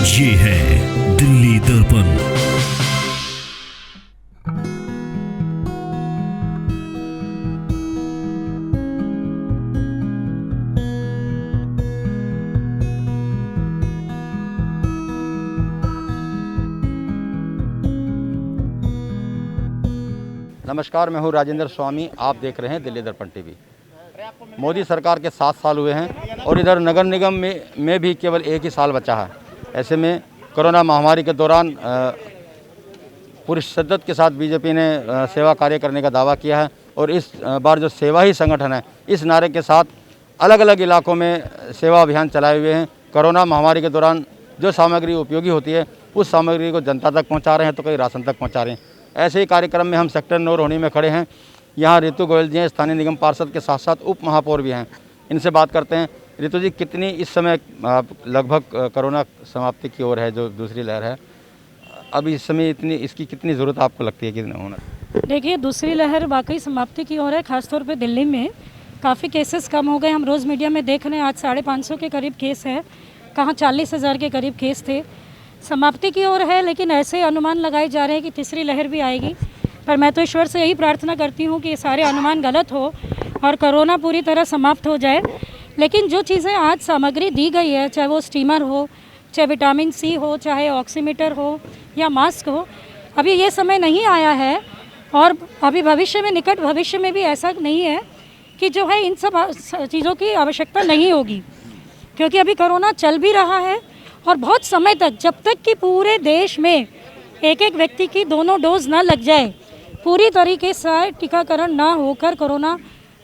ये है दिल्ली दर्पण। नमस्कार, मैं हूं राजेंद्र स्वामी। आप देख रहे हैं दिल्ली दर्पण टीवी। मोदी सरकार के 7 साल हुए हैं और इधर नगर निगम में भी केवल 1 ही साल बचा है। ऐसे में कोरोना महामारी के दौरान पूरी शिद्दत के साथ बीजेपी ने सेवा कार्य करने का दावा किया है और इस बार जो सेवा ही संगठन है, इस नारे के साथ अलग अलग इलाकों में सेवा अभियान चलाए हुए हैं। कोरोना महामारी के दौरान जो सामग्री उपयोगी होती है उस सामग्री को जनता तक पहुँचा रहे हैं, तो कई राशन तक पहुँचा रहे हैं। ऐसे ही कार्यक्रम में हम सेक्टर 9 रोहिणी में खड़े हैं। यहाँ ऋतु गोयल जी हैं, स्थानीय निगम पार्षद के साथ साथ उप महापौर भी हैं। इनसे बात करते हैं। ऋतु जी, कितनी इस समय लगभग कोरोना समाप्ति की ओर है, जो दूसरी लहर है, अब इस समय इसकी कितनी ज़रूरत आपको लगती है कि होना? देखिए, दूसरी लहर वाकई समाप्ति की ओर है। खासतौर पे दिल्ली में काफ़ी केसेस कम हो गए। हम रोज़ मीडिया में देख रहे हैं, आज 550 के करीब केस है, कहाँ 40,000 के करीब केस थे। समाप्ति की ओर है, लेकिन ऐसे अनुमान लगाए जा रहे हैं कि तीसरी लहर भी आएगी। पर मैं तो ईश्वर से यही प्रार्थना करती हूँ कि ये सारे अनुमान गलत हो और कोरोना पूरी तरह समाप्त हो जाए। लेकिन जो चीज़ें आज सामग्री दी गई है, चाहे वो स्टीमर हो, चाहे विटामिन सी हो, चाहे ऑक्सीमीटर हो या मास्क हो, अभी ये समय नहीं आया है और अभी भविष्य में, निकट भविष्य में भी ऐसा नहीं है कि जो है इन सब चीज़ों की आवश्यकता नहीं होगी, क्योंकि अभी कोरोना चल भी रहा है और बहुत समय तक, जब तक कि पूरे देश में एक एक व्यक्ति की दोनों डोज ना लग जाए, पूरी तरीके से टीकाकरण ना होकर कोरोना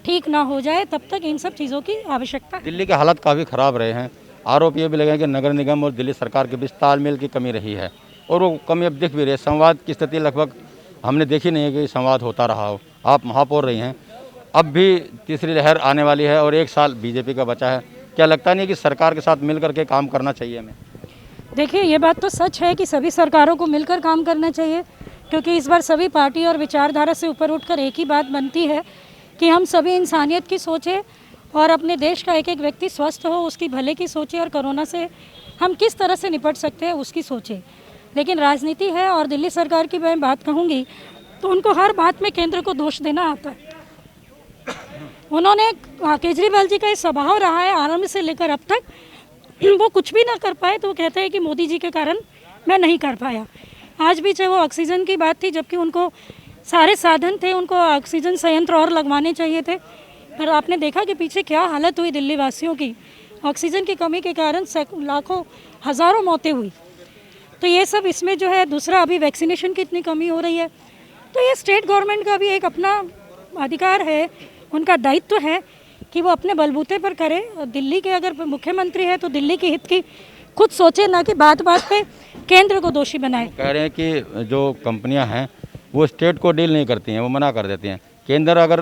ठीक ना हो जाए, तब तक इन सब चीज़ों की आवश्यकता है। दिल्ली के हालात काफ़ी ख़राब रहे हैं। आरोप ये भी लगे कि नगर निगम और दिल्ली सरकार के बीच तालमेल की कमी रही है और वो कमी अब दिख भी रही है। संवाद की स्थिति लगभग हमने देखी नहीं है कि संवाद होता रहा हो। आप महापौर रही हैं, अब भी तीसरी लहर आने वाली है और 1 साल बीजेपी का बचा है। क्या लगता नहीं कि सरकार के साथ मिल करके काम करना चाहिए हमें? देखिए, ये बात तो सच है कि सभी सरकारों को मिलकर काम करना चाहिए, क्योंकि इस बार सभी पार्टी और विचारधारा से ऊपर उठकर एक ही बात बनती है कि हम सभी इंसानियत की सोचें और अपने देश का एक एक व्यक्ति स्वस्थ हो, उसकी भले की सोचें और कोरोना से हम किस तरह से निपट सकते हैं उसकी सोचें। लेकिन राजनीति है और दिल्ली सरकार की मैं बात कहूँगी तो उनको हर बात में केंद्र को दोष देना आता है। उन्होंने, केजरीवाल जी का ये स्वभाव रहा है आरंभ से लेकर अब तक, वो कुछ भी ना कर पाए तो वो कहते हैं कि मोदी जी के कारण मैं नहीं कर पाया। आज भी चाहे वो ऑक्सीजन की बात थी, जबकि उनको सारे साधन थे, उनको ऑक्सीजन संयंत्र और लगवाने चाहिए थे, पर आपने देखा कि पीछे क्या हालत हुई दिल्ली वासियों की। ऑक्सीजन की कमी के कारण लाखों हज़ारों मौतें हुई। तो ये सब इसमें जो है, दूसरा अभी वैक्सीनेशन की इतनी कमी हो रही है। तो ये स्टेट गवर्नमेंट का भी एक अपना अधिकार है, उनका दायित्व है कि वो अपने बलबूते पर करे। दिल्ली के अगर मुख्यमंत्री है तो दिल्ली के हित की खुद सोचे, ना कि बात बात पे केंद्र को दोषी बनाए। कह रहे हैं कि जो कंपनियां हैं वो स्टेट को डील नहीं करती हैं, वो मना कर देती हैं। केंद्र अगर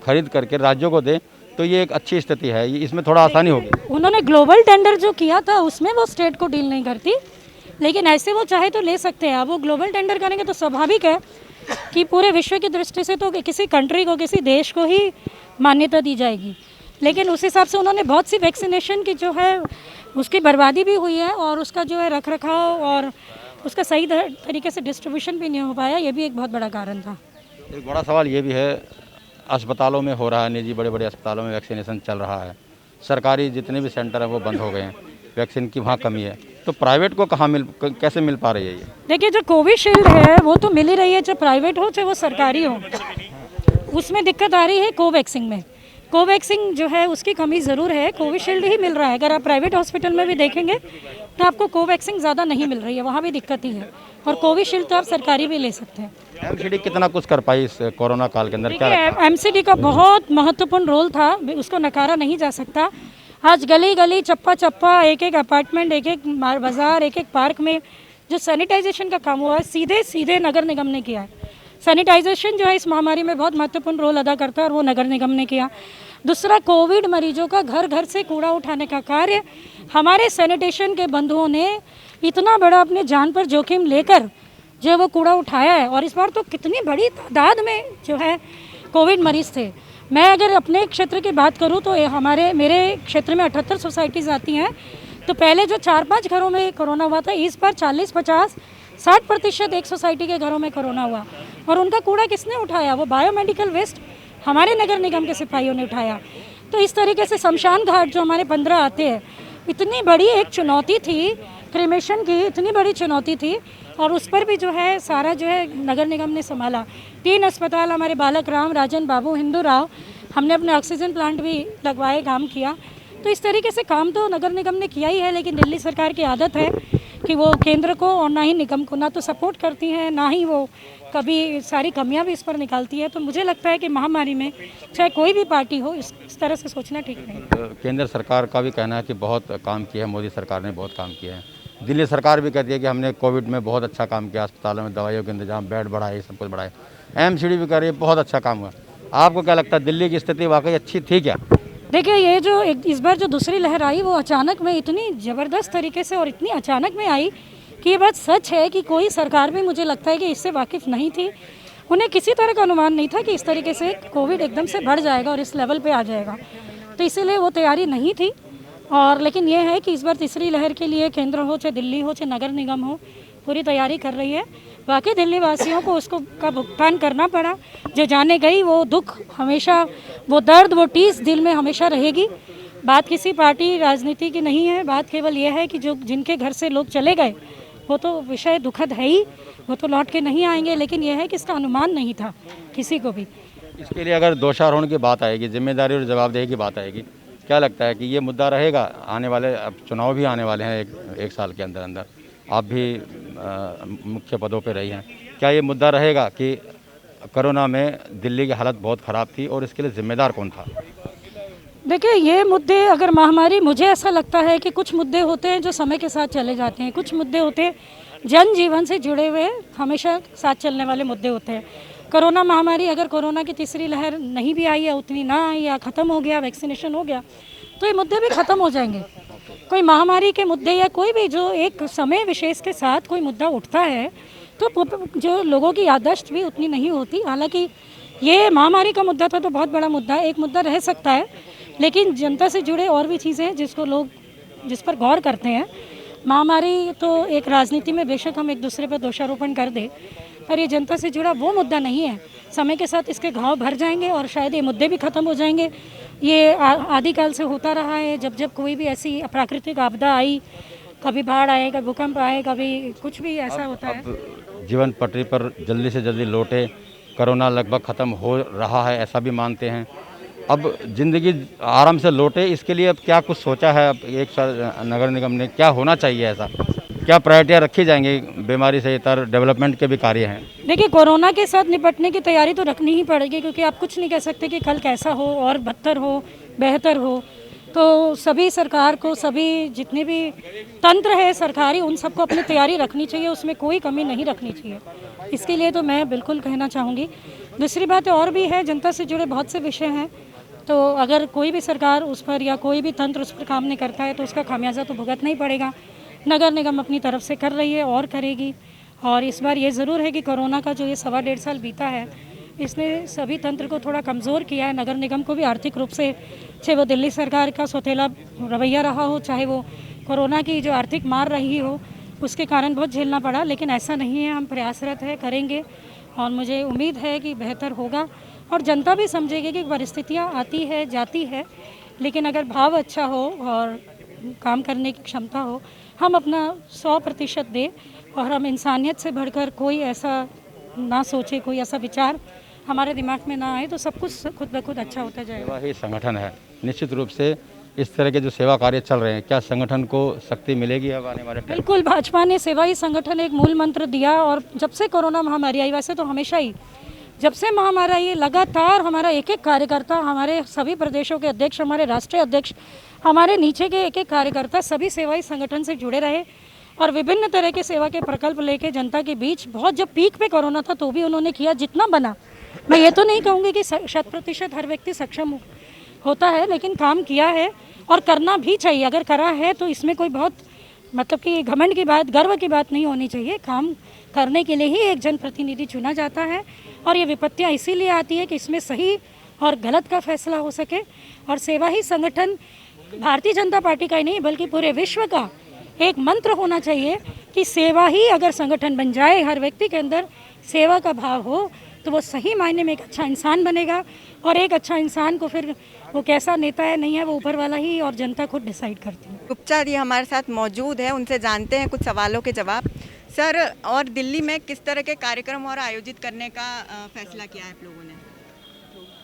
खरीद करके राज्यों को दे तो ये एक अच्छी स्थिति है, इसमें थोड़ा आसानी होगी। उन्होंने ग्लोबल टेंडर जो किया था उसमें वो स्टेट को डील नहीं करती, लेकिन ऐसे वो चाहे तो ले सकते हैं। अब वो ग्लोबल टेंडर करेंगे तो स्वाभाविक है कि पूरे विश्व की दृष्टि से तो किसी कंट्री को, किसी देश को ही मान्यता दी जाएगी। लेकिन उस हिसाब से उन्होंने बहुत सी वैक्सीनेशन की जो है उसकी बर्बादी भी हुई है और उसका जो है रख रखाव और उसका सही तरीके से डिस्ट्रीब्यूशन भी नहीं हो पाया। ये भी एक बहुत बड़ा कारण था। एक बड़ा सवाल ये भी है, अस्पतालों में हो रहा है, निजी बड़े बड़े अस्पतालों में वैक्सीनेशन चल रहा है, सरकारी जितने भी सेंटर हैं वो बंद हो गए हैं, वैक्सीन की वहाँ कमी है, तो प्राइवेट को कैसे मिल पा रही है ये? देखिए, जो कोविशील्ड है वो तो मिल ही रही है, चाहे प्राइवेट हो चाहे वो सरकारी हो। उसमें दिक्कत आ रही है कोवैक्सीन में। कोवैक्सीन जो है उसकी कमी ज़रूर है, कोविशील्ड ही मिल रहा है। अगर आप प्राइवेट हॉस्पिटल में भी देखेंगे तो आपको कोवैक्सीन ज़्यादा नहीं मिल रही है, वहाँ भी दिक्कत ही है। और कोविशील्ड तो आप सरकारी भी ले सकते हैं। एमसीडी कितना कुछ कर पाई इस कोरोना काल के अंदर? क्या एमसीडी का बहुत महत्वपूर्ण रोल था, उसको नकारा नहीं जा सकता। आज गली गली, चप्पा चप्पा, एक एक अपार्टमेंट, एक एक बाज़ार, एक एक पार्क में जो सैनिटाइजेशन का काम हुआ है, सीधे सीधे नगर निगम ने किया है। सैनिटाइजेशन जो है इस महामारी में बहुत महत्वपूर्ण रोल अदा करता है और वो नगर निगम ने किया। दूसरा, कोविड मरीजों का घर घर से कूड़ा उठाने का कार्य हमारे सैनिटेशन के बंधुओं ने इतना बड़ा अपने जान पर जोखिम लेकर जो वो कूड़ा उठाया है। और इस बार तो कितनी बड़ी तादाद में जो है कोविड मरीज़ थे। मैं अगर अपने क्षेत्र की बात करूं तो मेरे क्षेत्र में 78 सोसाइटीज़ आती हैं, तो पहले जो 4-5 घरों में कोरोना हुआ था, इस बार 40-50-60% एक सोसाइटी के घरों में कोरोना हुआ। और उनका कूड़ा किसने उठाया? वो बायोमेडिकल वेस्ट हमारे नगर निगम के सिपाहियों ने उठाया। तो इस तरीके से शमशान घाट जो हमारे 15 आते हैं, इतनी बड़ी एक चुनौती थी क्रिमेशन की, इतनी बड़ी चुनौती थी, और उस पर भी जो है सारा जो है नगर निगम ने संभाला। 3 अस्पताल हमारे बालक राम, राजन बाबू, हिंदू राव, हमने अपने ऑक्सीजन प्लांट भी लगवाए, काम किया। तो इस तरीके से काम तो नगर निगम ने किया ही है, लेकिन दिल्ली सरकार की आदत है कि वो केंद्र को और ना ही निगम को ना तो सपोर्ट करती है, ना ही वो कभी सारी कमियां भी इस पर निकालती है। तो मुझे लगता है कि महामारी में चाहे कोई भी पार्टी हो, इस तरह से सोचना ठीक नहीं। केंद्र सरकार का भी कहना है कि बहुत काम किया है, मोदी सरकार ने बहुत काम किया है। दिल्ली सरकार भी कहती है कि हमने कोविड में बहुत अच्छा काम किया, अस्पतालों में दवाइयों के इंतजाम, बेड बढ़ाए, सब कुछ बढ़ाए। एमसीडी भी कह रही है बहुत अच्छा काम हुआ। आपको क्या लगता है, दिल्ली की स्थिति वाकई अच्छी थी क्या? देखिए, ये जो इस बार जो दूसरी लहर आई, वो अचानक में इतनी ज़बरदस्त तरीके से और इतनी अचानक में आई कि ये बात सच है कि कोई सरकार भी मुझे लगता है कि इससे वाकिफ़ नहीं थी। उन्हें किसी तरह का अनुमान नहीं था कि इस तरीके से कोविड एकदम से बढ़ जाएगा और इस लेवल पे आ जाएगा। तो इसीलिए वो तैयारी नहीं थी। और लेकिन ये है कि इस बार तीसरी लहर के लिए केंद्र हो, चाहे दिल्ली हो, चाहे नगर निगम हो, पूरी तैयारी कर रही है। बाकी दिल्ली वासियों को उसको का भुगतान करना पड़ा। जो जाने गई वो दुख हमेशा, वो दर्द, वो टीस दिल में हमेशा रहेगी। बात किसी पार्टी राजनीति की नहीं है, बात केवल ये है कि जो जिनके घर से लोग चले गए वो तो विषय दुखद है ही, वो तो लौट के नहीं आएंगे। लेकिन यह है कि इसका अनुमान नहीं था किसी को भी। इसके लिए अगर दोषारोपण की बात आएगी, जिम्मेदारी और जवाबदेही की बात आएगी, क्या लगता है कि ये मुद्दा रहेगा आने वाले, अब चुनाव भी आने वाले हैं एक साल के अंदर अंदर, आप भी मुख्य पदों पे रही हैं, क्या ये मुद्दा रहेगा कि कोरोना में दिल्ली की हालत बहुत ख़राब थी और इसके लिए जिम्मेदार कौन था? देखिए, ये मुद्दे, अगर महामारी, मुझे ऐसा लगता है कि कुछ मुद्दे होते हैं जो समय के साथ चले जाते हैं, कुछ मुद्दे होते हैं जनजीवन से जुड़े हुए, हमेशा साथ चलने वाले मुद्दे होते हैं। कोरोना महामारी, अगर कोरोना की तीसरी लहर नहीं भी आई या उतनी ना आई या ख़त्म हो गया, वैक्सीनेशन हो गया, तो ये मुद्दे भी ख़त्म हो जाएंगे। कोई महामारी के मुद्दे या कोई भी जो एक समय विशेष के साथ कोई मुद्दा उठता है तो जो लोगों की याददाश्त भी उतनी नहीं होती। हालांकि ये महामारी का मुद्दा था तो बहुत बड़ा मुद्दा है, एक मुद्दा रह सकता है, लेकिन जनता से जुड़े और भी चीज़ें हैं जिसको लोग जिस पर गौर करते हैं। महामारी तो एक राजनीति में बेशक हम एक दूसरे पर दोषारोपण कर दें, पर ये जनता से जुड़ा वो मुद्दा नहीं है। समय के साथ इसके घाव भर जाएंगे और शायद ये मुद्दे भी ख़त्म हो जाएंगे। ये आदिकाल से होता रहा है, जब जब कोई भी ऐसी प्राकृतिक आपदा आई, कभी बाढ़ आए, कभी भूकंप आए, कभी कुछ भी ऐसा होता है। जीवन पटरी पर जल्दी से जल्दी लौटे, कोरोना लगभग ख़त्म हो रहा है ऐसा भी मानते हैं। अब ज़िंदगी आराम से लौटे, इसके लिए अब क्या कुछ सोचा है? अब एक साल नगर निगम ने क्या होना चाहिए, ऐसा क्या प्रायोरिटियाँ रखी जाएंगी? बीमारी से इतर डेवलपमेंट के भी कार्य हैं। देखिए, कोरोना के साथ निपटने की तैयारी तो रखनी ही पड़ेगी, क्योंकि आप कुछ नहीं कह सकते कि कल कैसा हो और बदतर हो, बेहतर हो। तो सभी सरकार को, सभी जितने भी तंत्र है सरकारी, उन सबको अपनी तैयारी रखनी चाहिए, उसमें कोई कमी नहीं रखनी चाहिए। इसके लिए तो मैं बिल्कुल कहना चाहूँगी। दूसरी बात और भी है, जनता से जुड़े बहुत से विषय हैं, तो अगर कोई भी सरकार उस पर या कोई भी तंत्र उस पर काम नहीं करता है तो उसका खामियाजा तो भुगतना ही पड़ेगा। नगर निगम अपनी तरफ से कर रही है और करेगी। और इस बार ये ज़रूर है कि कोरोना का जो ये 1.25 साल बीता है, इसने सभी तंत्र को थोड़ा कमज़ोर किया है। नगर निगम को भी आर्थिक रूप से, चाहे वो दिल्ली सरकार का सौतेला रवैया रहा हो, चाहे वो कोरोना की जो आर्थिक मार रही हो, उसके कारण बहुत झेलना पड़ा। लेकिन ऐसा नहीं है, हम प्रयासरत है, करेंगे और मुझे उम्मीद है कि बेहतर होगा। और जनता भी समझेगी कि परिस्थितियाँ आती है, जाती है, लेकिन अगर भाव अच्छा हो और काम करने की क्षमता हो, हम अपना 100% दें और हम इंसानियत से बढ़कर कोई ऐसा ना सोचे, कोई ऐसा विचार हमारे दिमाग में ना आए, तो सब कुछ खुद ब खुद अच्छा होता जाएगा। सेवा ही संगठन है। निश्चित रूप से इस तरह के जो सेवा कार्य चल रहे हैं, क्या संगठन को शक्ति मिलेगी अब आने वाले टाइम? बिल्कुल, भाजपा ने सेवा ही संगठन एक मूल मंत्र दिया। और जब से कोरोना महामारी आई, वैसे तो हमेशा ही, जब से महामारी आई, लगातार हमारा एक एक कार्यकर्ता, हमारे सभी प्रदेशों के अध्यक्ष, हमारे राष्ट्रीय अध्यक्ष, हमारे नीचे के एक एक कार्यकर्ता सभी सेवाई संगठन से जुड़े रहे और विभिन्न तरह के सेवा के प्रकल्प लेके जनता के बीच, बहुत जब पीक पे कोरोना था तो भी उन्होंने किया जितना बना। मैं ये तो नहीं कहूँगी कि 100% हर व्यक्ति सक्षम होता है, लेकिन काम किया है और करना भी चाहिए। अगर करा है तो इसमें कोई बहुत मतलब कि घमंड की बात, गर्व की बात नहीं होनी चाहिए। काम करने के लिए ही एक जनप्रतिनिधि चुना जाता है और ये विपत्तियाँ इसीलिए आती है कि इसमें सही और गलत का फैसला हो सके। और सेवा ही संगठन भारतीय जनता पार्टी का ही नहीं बल्कि पूरे विश्व का एक मंत्र होना चाहिए कि सेवा ही अगर संगठन बन जाए, हर व्यक्ति के अंदर सेवा का भाव हो, तो वो सही मायने में एक अच्छा इंसान बनेगा। और एक अच्छा इंसान को फिर वो कैसा नेता है नहीं है वो ऊपर वाला ही और जनता खुद डिसाइड करती है। गुप्ता जी हमारे साथ मौजूद है, उनसे जानते हैं कुछ सवालों के जवाब। सर, और दिल्ली में किस तरह के कार्यक्रम और आयोजित करने का फैसला किया है आप लोगों ने?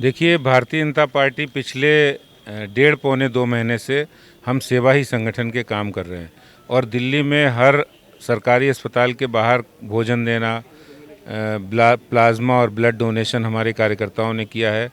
देखिए, भारतीय जनता पार्टी पिछले 1.5 पौने 2 महीने से हम सेवा ही संगठन के काम कर रहे हैं और दिल्ली में हर सरकारी अस्पताल के बाहर भोजन देना, प्लाज्मा और ब्लड डोनेशन हमारे कार्यकर्ताओं ने किया है।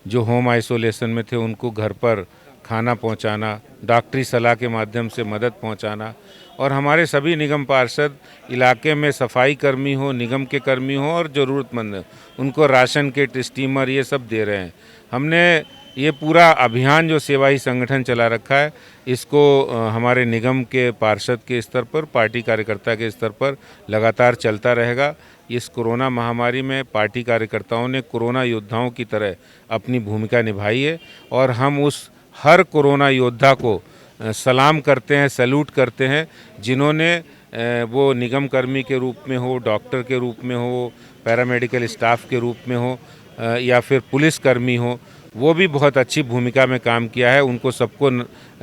जो होम आइसोलेशन में थे उनको घर पर खाना पहुंचाना, डॉक्टरी सलाह के माध्यम से मदद पहुंचाना, और हमारे सभी निगम पार्षद इलाके में सफाई कर्मी हो, निगम के कर्मी हो और ज़रूरतमंद उनको राशन किट, स्टीमर ये सब दे रहे हैं। हमने ये पूरा अभियान जो सेवा ही संगठन चला रखा है, इसको हमारे निगम के पार्षद के स्तर पर, पार्टी कार्यकर्ता के स्तर पर लगातार चलता रहेगा। इस कोरोना महामारी में पार्टी कार्यकर्ताओं ने कोरोना योद्धाओं की तरह अपनी भूमिका निभाई है और हम उस हर कोरोना योद्धा को सलाम करते हैं, सैल्यूट करते हैं, जिन्होंने वो निगम कर्मी के रूप में हो, डॉक्टर के रूप में हो, पैरामेडिकल स्टाफ के रूप में हो या फिर पुलिस कर्मी हो, वो भी बहुत अच्छी भूमिका में काम किया है। उनको सबको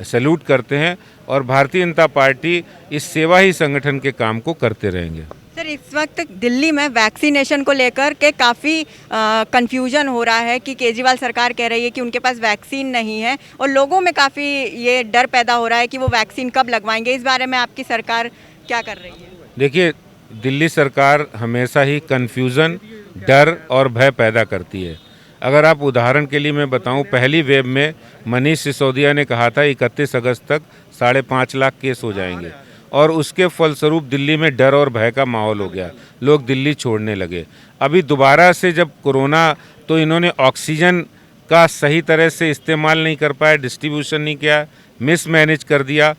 सैल्यूट करते हैं और भारतीय जनता पार्टी इस सेवा ही संगठन के काम को करते रहेंगे। सर, इस वक्त दिल्ली में वैक्सीनेशन को लेकर के काफ़ी कंफ्यूजन हो रहा है कि केजरीवाल सरकार कह रही है कि उनके पास वैक्सीन नहीं है और लोगों में काफ़ी ये डर पैदा हो रहा है कि वो वैक्सीन कब लगवाएंगे। इस बारे में आपकी सरकार क्या कर रही है? देखिए, दिल्ली सरकार हमेशा ही कन्फ्यूज़न, डर और भय पैदा करती है। अगर आप उदाहरण के लिए मैं बताऊं, पहली वेव में मनीष सिसोदिया ने कहा था 31 अगस्त तक 5.5 लाख केस हो जाएंगे और उसके फलस्वरूप दिल्ली में डर और भय का माहौल हो गया, लोग दिल्ली छोड़ने लगे। अभी दोबारा से जब कोरोना, तो इन्होंने ऑक्सीजन का सही तरह से इस्तेमाल नहीं कर पाया, डिस्ट्रीब्यूशन नहीं किया, मिसमैनेज कर दिया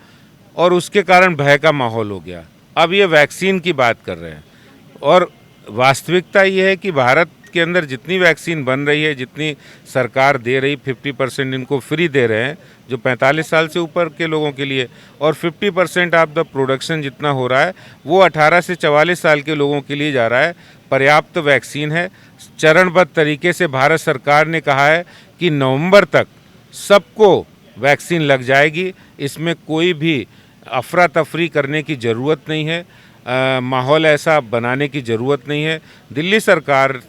और उसके कारण भय का माहौल हो गया। अब ये वैक्सीन की बात कर रहे हैं और वास्तविकता ये है कि भारत के अंदर जितनी वैक्सीन बन रही है, जितनी सरकार दे रही, 50% इनको फ्री दे रहे हैं जो 45 साल से ऊपर के लोगों के लिए, और 50% ऑफ द प्रोडक्शन जितना हो रहा है वो 18 से 44 साल के लोगों के लिए जा रहा है। पर्याप्त वैक्सीन है। चरणबद्ध तरीके से भारत सरकार ने कहा है कि नवंबर तक सबको वैक्सीन लग जाएगी। इसमें कोई भी अफरा तफरी करने की ज़रूरत नहीं है, माहौल ऐसा बनाने की ज़रूरत नहीं है। दिल्ली सरकार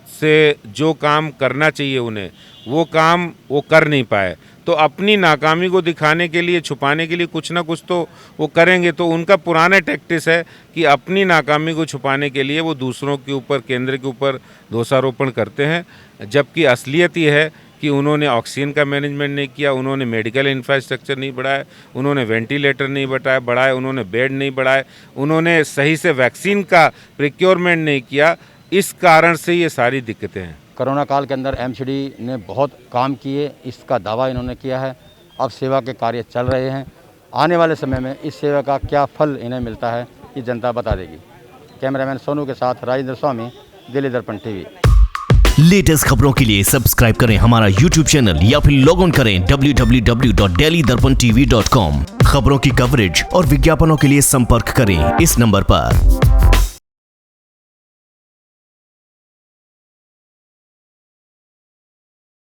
से जो काम करना चाहिए उन्हें, वो काम वो कर नहीं पाए, तो अपनी नाकामी को दिखाने के लिए, छुपाने के लिए कुछ ना कुछ तो वो करेंगे। तो उनका पुराना टैक्टिस है कि अपनी नाकामी को छुपाने के लिए वो दूसरों के ऊपर, केंद्र के ऊपर दोषारोपण करते हैं, जबकि असलियत ये है कि उन्होंने ऑक्सीजन का मैनेजमेंट नहीं किया, उन्होंने मेडिकल इंफ्रास्ट्रक्चर नहीं बढ़ाया, उन्होंने वेंटिलेटर नहीं बढ़ाए, उन्होंने बेड नहीं बढ़ाए, उन्होंने सही से वैक्सीन का प्रिक्योरमेंट नहीं किया। इस कारण से ये सारी दिक्कतें हैं। कोरोना काल के अंदर एमसीडी ने बहुत काम किए, इसका दावा इन्होंने किया है। अब सेवा के कार्य चल रहे हैं। आने वाले समय में इस सेवा का क्या फल इन्हें मिलता है, ये जनता बता देगी। कैमरामैन सोनू के साथ राजेंद्र स्वामी, दिल्ली दर्पण टीवी। लेटेस्ट खबरों के लिए सब्सक्राइब करें हमारा YouTube चैनल या फिर लॉग ऑन करें www.delhidarpantv.com। खबरों की कवरेज और विज्ञापनों के लिए संपर्क करें इस नंबर पर।